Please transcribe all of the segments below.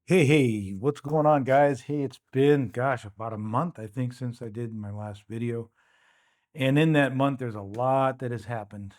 Hey, what's going on, guys? Hey, it's been, gosh, about a month, I think, since I did my last video. And in that month, there's a lot that has happened.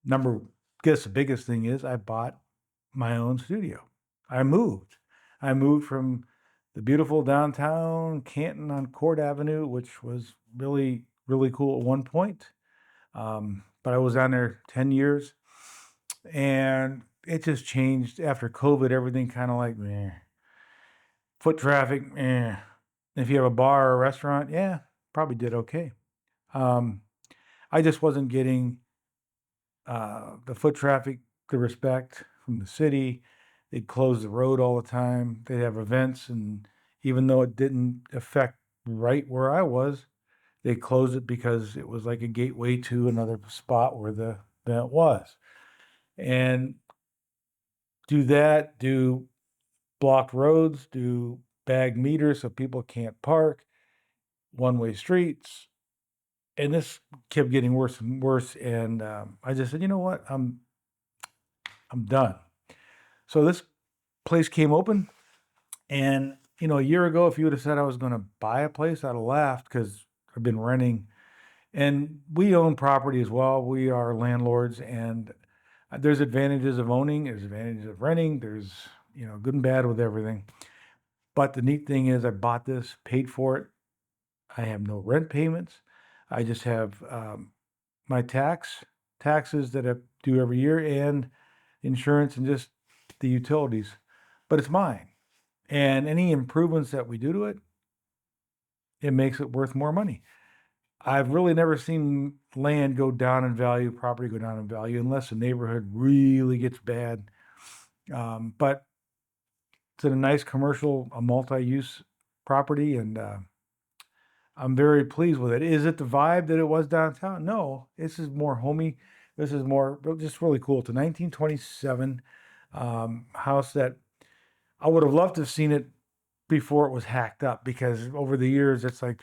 Number, guess the biggest thing is I bought my own studio. I moved. I moved from the beautiful downtown Canton on Court Avenue, which was really, really cool at one point. But I was on there 10 years and it just changed after COVID. Everything kind of like, meh. Foot traffic, if you have a bar or a restaurant, yeah, probably did okay. Um, I just wasn't getting the foot traffic, the respect from the city. They'd close the road all the time. They'd have events, and even though it didn't affect right where I was, they closed it because it was like a gateway to another spot where the event was. And do that, do blocked roads, do bag meters so people can't park, one-way streets, and this kept getting worse and worse. And I just said, you know what, I'm done. So this place came open, and a year ago, if you would have said I was going to buy a place, I'd have laughed because I've been renting, and we own property as well. We are landlords, and there's advantages of owning, there's advantages of renting, there's good and bad with everything. But the neat thing is, I bought this, paid for it. I have no rent payments. I just have my taxes that I do every year and insurance and just the utilities, but it's mine. And any improvements that we do to it, it makes it worth more money. I've really never seen land go down in value, property go down in value, unless the neighborhood really gets bad. But it's in a nice commercial, a multi-use property, and I'm very pleased with it. Is it the vibe that it was downtown? No, this is more homey. This is more just really cool. It's a 1927 house that I would have loved to have seen it before it was hacked up, because over the years it's like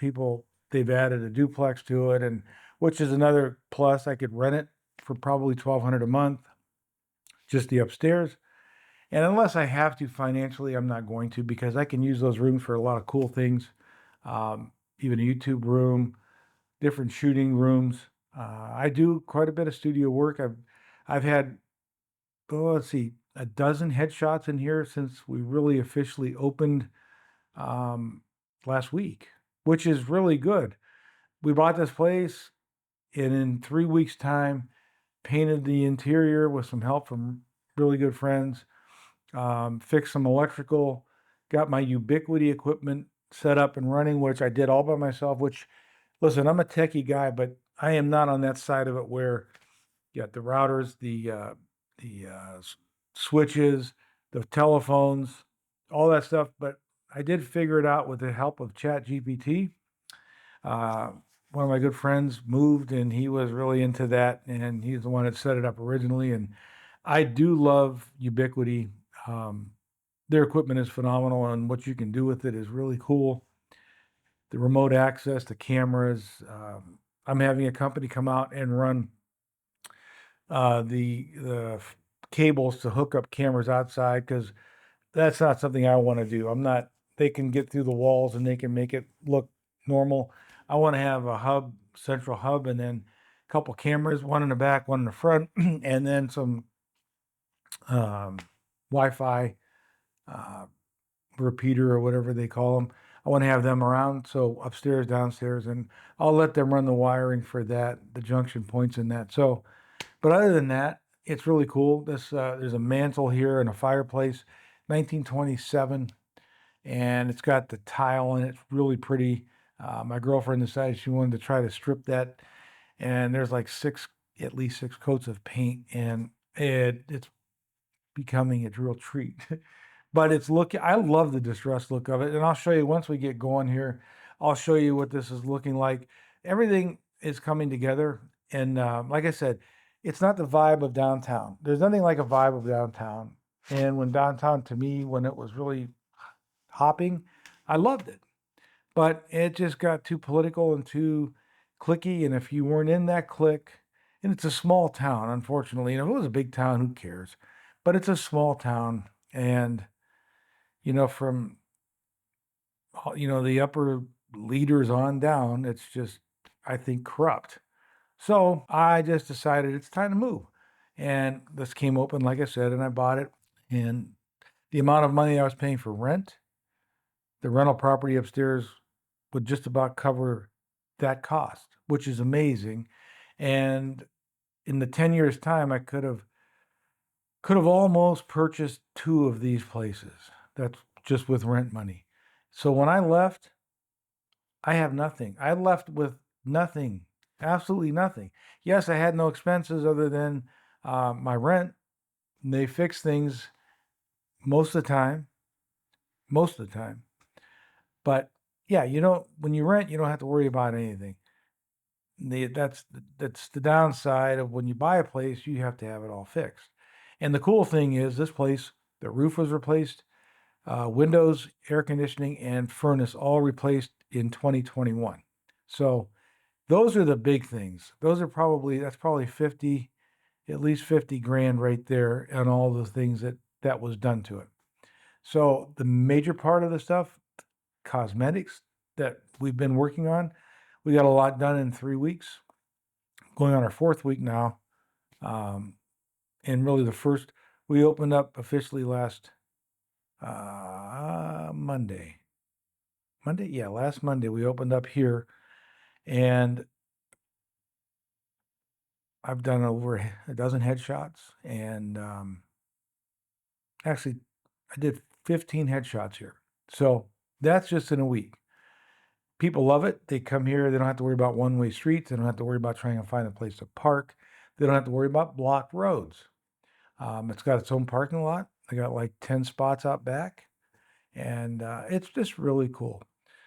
they've added a duplex to it, and which is another plus. I could rent it for probably 1,200 a month, just the upstairs. And unless I have to financially, I'm not going to, because I can use those rooms for a lot of cool things. Even a YouTube room, different shooting rooms. I do quite a bit of studio work. I've had, oh, let's see, a dozen headshots in here since we really officially opened um, last week, which is really good. We bought this place, and in 3 weeks' time, painted the interior with some help from really good friends. Fixed some electrical, got my Ubiquity equipment set up and running, which I did all by myself. Which, listen, I'm a techie guy, but I am not on that side of it where you got the routers, the switches, the telephones, all that stuff. But I did figure it out with the help of Chat GPT. Uh, One of my good friends moved, and he was really into that, and he's the one that set it up originally. And I do love Ubiquity. Um, their equipment is phenomenal, and what you can do with it is really cool. The remote access, the cameras. I'm having a company come out and run the cables to hook up cameras outside, because that's not something I want to do. I'm not. They can get through the walls and they can make it look normal. I want to have a hub, central hub, and then a couple cameras, one in the back, one in the front, and then some um, Wi-Fi uh, repeater or whatever they call them. I want to have them around, so upstairs, downstairs, and I'll let them run the wiring for that, the junction points and that. So, but other than that, it's really cool. There's a mantle here and a fireplace, 1927, and it's got the tile in it. It's really pretty. My girlfriend decided she wanted to try to strip that, and there's like at least six coats of paint, and it's becoming a real treat. But I love the distressed look of it, and I'll show you once we get going here. I'll show you what this is looking like. Everything is coming together, and like I said, it's not the vibe of downtown. There's nothing like a vibe of downtown. And when downtown, to me, when it was really hopping, I loved it. But it just got too political and too clicky. And if you weren't in that clique, and it's a small town, unfortunately, and if it was a big town, who cares? But it's a small town, and from the upper leaders on down, it's just, I think, corrupt. So I just decided it's time to move. And this came open, like I said, and I bought it. And the amount of money I was paying for rent, the rental property upstairs would just about cover that cost, which is amazing. And in the 10 years time, I could have almost purchased two of these places. That's just with rent money. So when I left, I have nothing. I left with nothing, absolutely nothing. Yes, I had no expenses other than my rent. And they fix things most of the time, most of the time. But yeah, when you rent, you don't have to worry about anything. That's the downside of when you buy a place, you have to have it all fixed. And the cool thing is, this place, the roof was replaced, windows, air conditioning, and furnace all replaced in 2021. So those are the big things. That's probably 50, at least 50 grand right there, and all the things that was done to it. So the major part of the stuff, cosmetics that we've been working on, we got a lot done in 3 weeks, going on our fourth week now. And really we opened up officially last Monday. Yeah, last Monday we opened up here, and I've done over a dozen headshots, and actually, I did 15 headshots here. So that's just in a week. People love it. They come here. They don't have to worry about one-way streets. They don't have to worry about trying to find a place to park. They don't have to worry about blocked roads. It's got its own parking lot. I got like 10 spots out back, and it's just really cool.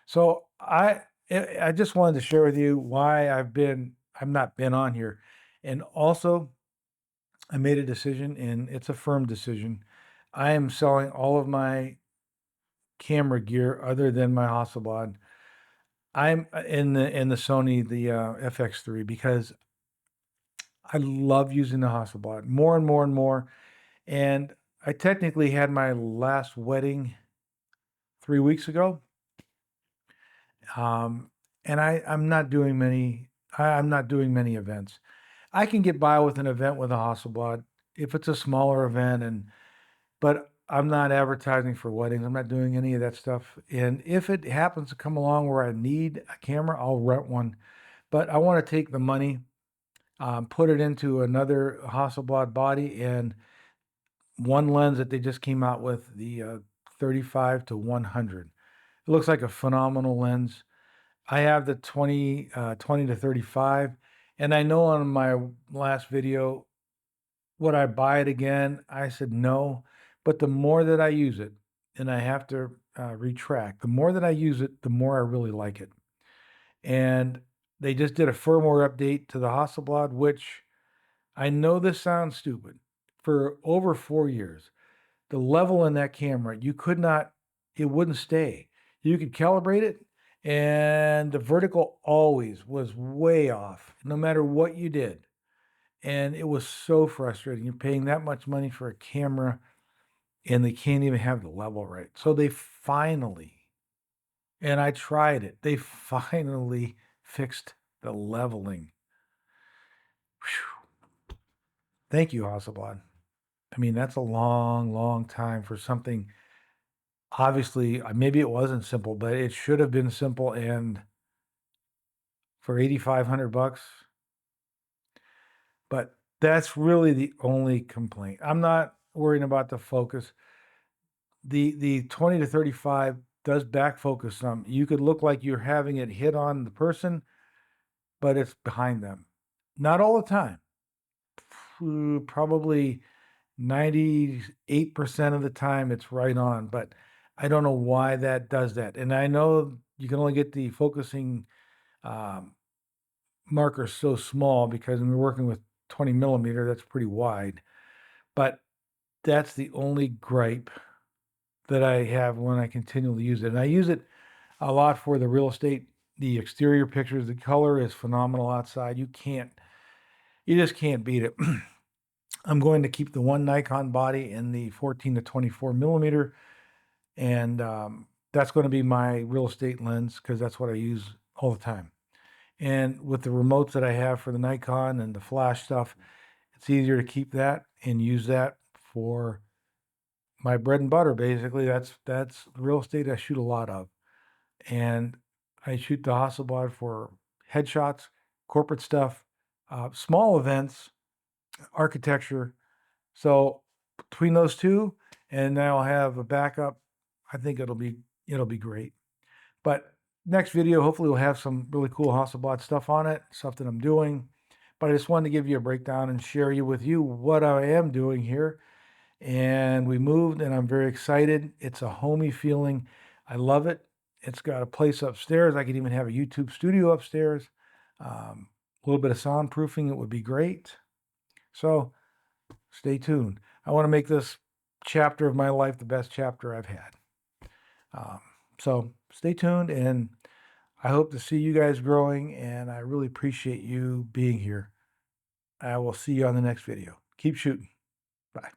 So I just wanted to share with you why I've not been on here, and also I made a decision, and it's a firm decision. I am selling all of my camera gear other than my Hasselblad. I'm in the Sony, the FX3, because I love using the Hasselblad more and more and more. And I technically had my last wedding 3 weeks ago. And I'm not doing many events. I can get by with an event with a Hasselblad if it's a smaller event, but I'm not advertising for weddings. I'm not doing any of that stuff. And if it happens to come along where I need a camera, I'll rent one. But I want to take the money, put it into another Hasselblad body, and one lens that they just came out with, the 35 to 100. It looks like a phenomenal lens. I have the 20 to 35, and I know on my last video, would I buy it again? I said no, but the more that I use it, and I have to retract, the more that I use it, the more I really like it. And they just did a firmware update to the Hasselblad, which, I know this sounds stupid. For over 4 years, the level in that camera, it wouldn't stay. You could calibrate it, and the vertical always was way off, no matter what you did. And it was so frustrating. You're paying that much money for a camera, and they can't even have the level right. So they finally, and I tried it, they finally fixed the leveling. Whew. Thank you, Hasselblad. I mean, that's a long, long time for something. Obviously, maybe it wasn't simple, but it should have been simple. And for 8,500 bucks, but that's really the only complaint. I'm not worrying about the focus. The 20 to 35 does back focus some. You could look like you're having it hit on the person, but it's behind them. Not all the time. Probably 98% of the time it's right on, but I don't know why that does that. And I know you can only get the focusing um, marker so small, because when we're working with 20 millimeter, that's pretty wide. But that's the only gripe that I have when I continually use it. And I use it a lot for the real estate, the exterior pictures. The color is phenomenal outside. You just can't beat it. I'm going to keep the one Nikon body in the 14 to 24 millimeter. And that's going to be my real estate lens because that's what I use all the time. And with the remotes that I have for the Nikon and the flash stuff, it's easier to keep that and use that for my bread and butter. Basically, that's the real estate I shoot a lot of, and I shoot the Hasselblad for headshots, corporate stuff, small events, architecture. So between those two, and now I'll have a backup. I think it'll be great. But next video, hopefully, we'll have some really cool Hasselblad stuff on it, stuff that I'm doing. But I just wanted to give you a breakdown and share with you what I am doing here. And we moved, and I'm very excited. It's a homey feeling. I love it. It's got a place upstairs. I could even have a YouTube studio upstairs. A little bit of soundproofing, it would be great. So stay tuned. I want to make this chapter of my life the best chapter I've had. So stay tuned, and I hope to see you guys growing, and I really appreciate you being here. I will see you on the next video. Keep shooting. Bye.